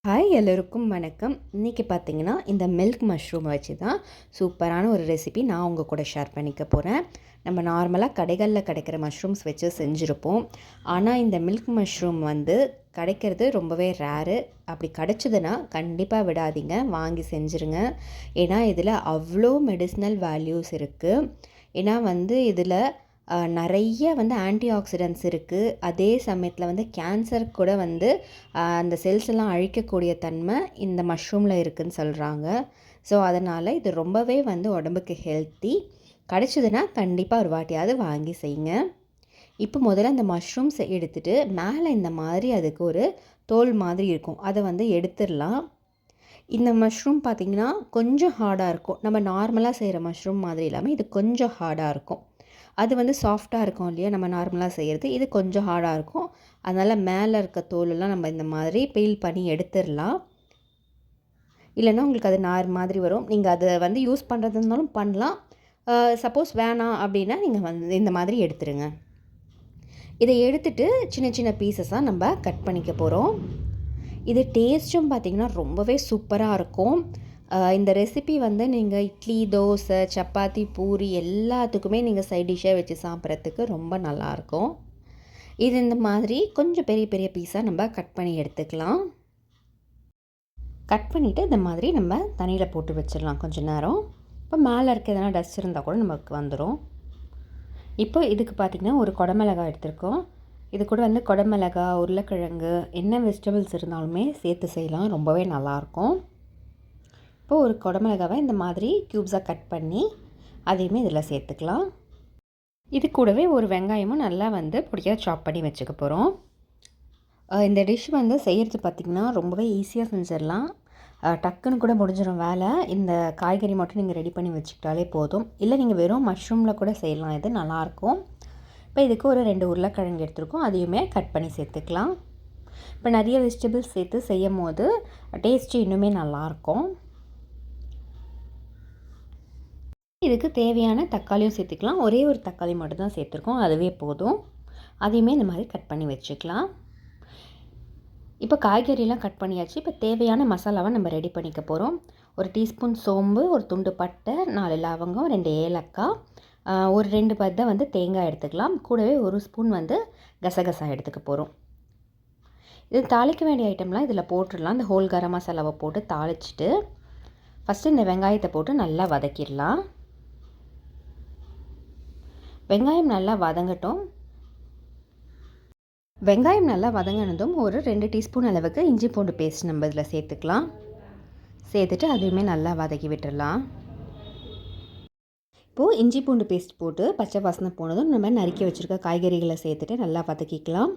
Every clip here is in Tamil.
ஹாய் எல்லோருக்கும் வணக்கம். இன்றைக்கி பார்த்தீங்கன்னா இந்த மில்க் மஷ்ரூம் வச்சு தான் சூப்பரான ஒரு ரெசிபி நான் உங்கள் கூட ஷேர் பண்ணிக்க போகிறேன். நம்ம நார்மலாக கடைகளில் கிடைக்கிற மஷ்ரூம்ஸ் வச்சு செஞ்சுருப்போம். ஆனால் இந்த மில்க் மஷ்ரூம் கிடைக்கிறது ரொம்பவே ரேரு. அப்படி கிடச்சிதுன்னா கண்டிப்பாக விடாதீங்க, வாங்கி செஞ்சுருங்க. ஏன்னா இதில் அவ்வளோ மெடிசினல் வேல்யூஸ் இருக்குது. ஏன்னா இதில் நிறைய ஆன்டி ஆக்சிடென்ட்ஸ் இருக்குது. அதே சமயத்தில் கேன்சர் கூட அந்த செல்ஸ் எல்லாம் அழிக்கக்கூடிய தன்மை இந்த மஷ்ரூமில் இருக்குதுன்னு சொல்கிறாங்க. ஸோ அதனால் இது ரொம்பவே உடம்புக்கு ஹெல்த்தி. கிடச்சிதுன்னா கண்டிப்பாக ஒரு வாட்டியாவது வாங்கி செய்யுங்க. இப்போ முதல்ல அந்த மஷ்ரூம்ஸ் எடுத்துகிட்டு மேலே இந்த மாதிரி அதுக்கு ஒரு தோல் மாதிரி இருக்கும், அதை எடுத்துடலாம். இந்த மஷ்ரூம் பார்த்திங்கன்னா கொஞ்சம் ஹார்டாக இருக்கும். நம்ம நார்மலாக செய்கிற மஷ்ரூம் மாதிரி இல்லாமல் இது கொஞ்சம் ஹார்டாக இருக்கும். அது சாஃப்டாக இருக்கும் இல்லையா, நம்ம நார்மலாக செய்கிறது. இது கொஞ்சம் ஹார்டாக இருக்கும். அதனால் மேலே இருக்க தோலெல்லாம் நம்ம இந்த மாதிரி பீல் பண்ணி எடுத்துடலாம். இல்லைன்னா உங்களுக்கு அது நார் மாதிரி வரும். நீங்கள் அதை யூஸ் பண்ணுறது இருந்தாலும் பண்ணலாம். சப்போஸ் வேணாம் அப்படின்னா நீங்கள் இந்த மாதிரி எடுத்துருங்க. இதை எடுத்துகிட்டு சின்ன சின்ன பீசஸாக நம்ம கட் பண்ணிக்க போகிறோம். இது டேஸ்ட்டும் பார்த்திங்கன்னா ரொம்பவே சூப்பராக இருக்கும். இந்த ரெசிபி நீங்கள் இட்லி, தோசை, சப்பாத்தி, பூரி எல்லாத்துக்குமே நீங்கள் சைட் டிஷ்ஷாக வச்சு சாப்பிட்றதுக்கு ரொம்ப நல்லாயிருக்கும். இது இந்த மாதிரி கொஞ்சம் பெரிய பெரிய பீஸாக நம்ம கட் பண்ணி எடுத்துக்கலாம். கட் பண்ணிவிட்டு இந்த மாதிரி நம்ம தண்ணியில் போட்டு வச்சிடலாம் கொஞ்சம் நேரம். இப்போ மேலே இருக்க எதனா டஸ்ட் இருந்தால் கூட நமக்கு வந்துடும். இப்போ இதுக்கு பார்த்திங்கன்னா ஒரு குடமிளகாய் எடுத்துருக்கோம். இது கூட குடமிளகாய், உருளைக்கிழங்கு, என்ன வெஜிடபிள்ஸ் இருந்தாலுமே சேர்த்து செய்யலாம், ரொம்பவே நல்லாயிருக்கும். இப்போது ஒரு குடமிளகாவை இந்த மாதிரி க்யூப்ஸாக கட் பண்ணி அதையுமே இதில் சேர்த்துக்கலாம். இது கூடவே ஒரு வெங்காயமும் நல்லா பொடியாக சாப் பண்ணி வச்சுக்க போகிறோம். இந்த டிஷ் செய்கிறது பார்த்திங்கன்னா ரொம்பவே ஈஸியாக செஞ்சிடலாம். டக்குன்னு கூட முடிஞ்சிடும் வேலை. இந்த காய்கறி மட்டும் நீங்கள் ரெடி பண்ணி வச்சுக்கிட்டாலே போதும். இல்லை நீங்கள் வெறும் மஷ்ரூமில் கூட செய்யலாம், இது நல்லாயிருக்கும். இப்போ இதுக்கு ஒரு 2 உருளைக்கிழங்கு எடுத்துருக்கோம், அதையுமே கட் பண்ணி சேர்த்துக்கலாம். இப்போ நிறைய வெஜிடபிள்ஸ் சேர்த்து செய்யும் போது டேஸ்ட்டு இன்னுமே நல்லாயிருக்கும். இதுக்கு தேவையான தக்காளியும் சேர்த்துக்கலாம். ஒரே ஒரு தக்காளி மட்டும் தான் சேர்த்துருக்கோம், அதுவே போதும். அதையுமே இந்த மாதிரி கட் பண்ணி வச்சுக்கலாம். இப்போ காய்கறிலாம் கட் பண்ணியாச்சு. இப்போ தேவையான மசாலாவை நம்ம ரெடி பண்ணிக்க போகிறோம். ஒரு டீஸ்பூன் சோம்பு, ஒரு துண்டு பட்டை, 4 லவங்கம், 2 ஏலக்காய், ஒரு 2 பத்தை தேங்காய் எடுத்துக்கலாம். கூடவே ஒரு ஸ்பூன் கசகசா எடுத்துக்க போகிறோம். இது தாளிக்க வேண்டிய ஐட்டம்லாம் இதில் போட்டுடலாம். இந்த ஹோல் கரம் மசாலாவை போட்டு தாளிச்சிட்டு ஃபஸ்ட்டு இந்த வெங்காயத்தை போட்டு நல்லா வதக்கிடலாம். வெங்காயம் நல்லா வதங்கட்டும். வெங்காயம் நல்லா வதங்கினதும் ஒரு 2 டீஸ்பூன் அளவுக்கு இஞ்சி பூண்டு பேஸ்ட் நம்ம இதில் சேர்த்துக்கலாம். சேர்த்துட்டு அதையுமே நல்லா வதக்கி விட்டுடலாம். இப்போது இஞ்சி பூண்டு பேஸ்ட் போட்டு பச்சை வாசனை போனதும் நம்ம நறுக்கி வச்சுருக்க காய்கறிகளை சேர்த்துட்டு நல்லா வதக்கிக்கலாம்.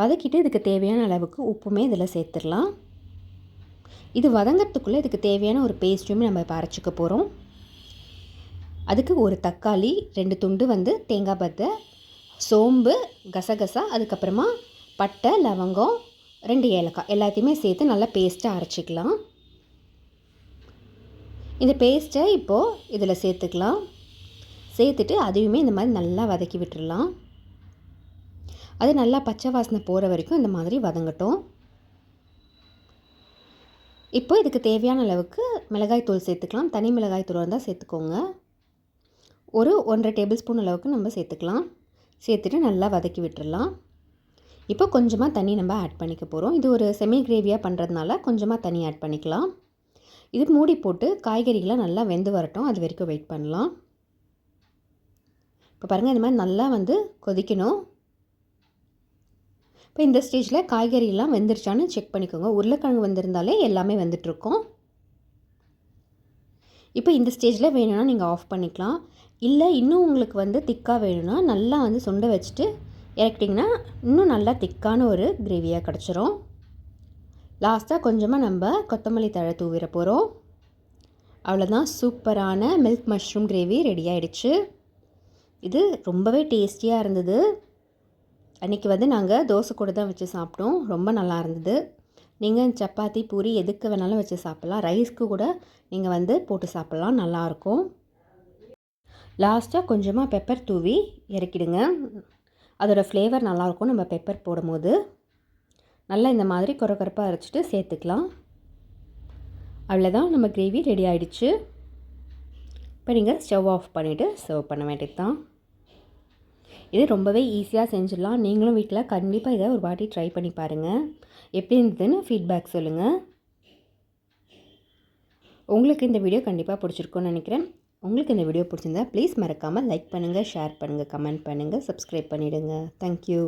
வதக்கிட்டு இதுக்கு தேவையான அளவுக்கு உப்புமே இதில் சேர்த்துடலாம். இது வதங்கிறதுக்குள்ளே இதுக்கு தேவையான ஒரு பேஸ்ட்டுமே நம்ம இப்போ அரைச்சிக்க போகிறோம். அதுக்கு ஒரு தக்காளி, 2 துண்டு தேங்காய் பத்தை, சோம்பு, கசகசா, அதுக்கப்புறமா பட்டை, லவங்கம், 2 ஏலக்காய் எல்லாத்தையுமே சேர்த்து நல்லா பேஸ்ட்டாக அரைச்சிக்கலாம். இந்த பேஸ்ட்டை இப்போது இதில் சேர்த்துக்கலாம். சேர்த்துட்டு அதையுமே இந்த மாதிரி நல்லா வதக்கி விட்டுடலாம். அது நல்லா பச்சை வாசனை போகிற வரைக்கும் இந்த மாதிரி வதங்கட்டும். இப்போ இதுக்கு தேவையான அளவுக்கு மிளகாய் தூள் சேர்த்துக்கலாம். தனி மிளகாய் தூள் இருந்தால் சேர்த்துக்கோங்க. ஒரு 1.5 டேபிள் ஸ்பூன் அளவுக்கு நம்ம சேர்த்துக்கலாம். சேர்த்துட்டு நல்லா வதக்கி விட்டுடலாம். இப்போ கொஞ்சமாக தண்ணி நம்ம ஆட் பண்ணிக்க போகிறோம். இது ஒரு செமி கிரேவியாக பண்ணுறதுனால கொஞ்சமாக தண்ணி ஆட் பண்ணிக்கலாம். இது மூடி போட்டு காய்கறிகளாம் நல்லா வெந்து வரட்டும், அது வரைக்கும் வெயிட் பண்ணலாம். இப்போ பாருங்கள், இந்த மாதிரி நல்லா கொதிக்கணும். இப்போ இந்த ஸ்டேஜில் காய்கறியெல்லாம் வெந்துருச்சான்னு செக் பண்ணிக்கோங்க. உருளைக்கிழங்கு வெந்திருந்தாலே எல்லாமே வெந்துட்டுருக்கோம். இப்போ இந்த ஸ்டேஜில் வேணும்னா நீங்கள் ஆஃப் பண்ணிக்கலாம். இல்லை இன்னும் உங்களுக்கு திக்காக வேணும்னா நல்லா சுண்டை வச்சுட்டு இறக்கிட்டிங்கன்னா இன்னும் நல்லா திக்கான ஒரு கிரேவியாக கிடச்சிரும். லாஸ்ட்டாக கொஞ்சமாக நம்ம கொத்தமல்லி தழை தூவிட போகிறோம். அவ்வளோதான், சூப்பரான மில்க் மஷ்ரூம் கிரேவி ரெடி ஆகிடுச்சு. இது ரொம்பவே டேஸ்டியாக இருந்தது. அன்றைக்கி நாங்கள் தோசை கூட தான் வச்சு சாப்பிட்டோம், ரொம்ப நல்லா இருந்தது. நீங்கள் சப்பாத்தி, பூரி எதுக்கு வேணாலும் வச்சு சாப்பிட்லாம். ரைஸ்க்கு கூட நீங்கள் போட்டு சாப்பிட்லாம், நல்லாயிருக்கும். லாஸ்ட்டாக கொஞ்சமாக பெப்பர் தூவி இறக்கிடுங்க. அதோடய ஃப்ளேவர் நல்லாயிருக்கும் நம்ம பெப்பர் போடும்போது. நல்லா இந்த மாதிரி கொரகொரப்பாக அரைச்சிட்டு சேர்த்துக்கலாம். அவ்வளோதான், நம்ம கிரேவி ரெடி ஆகிடுச்சு. இப்போ நீங்கள் ஸ்டவ் ஆஃப் பண்ணிவிட்டு சர்வ் பண்ண வேண்டியது தான். இது ரொம்பவே ஈஸியாக செஞ்சிடலாம். நீங்களும் வீட்டில் கண்டிப்பாக இதை ஒரு வாட்டி ட்ரை பண்ணி பாருங்கள். எப்படி இருந்ததுன்னு ஃபீட்பேக் சொல்லுங்கள். உங்களுக்கு இந்த வீடியோ கண்டிப்பாக பிடிச்சிருக்குன்னு நினைக்கிறேன். உங்களுக்கு இந்த வீடியோ பிடிச்சிருந்தா ப்ளீஸ் மறக்காமல் லைக் பண்ணுங்கள், ஷேர் பண்ணுங்கள், கமெண்ட் பண்ணுங்கள், சப்ஸ்கிரைப் பண்ணிவிடுங்க. தேங்க்யூ.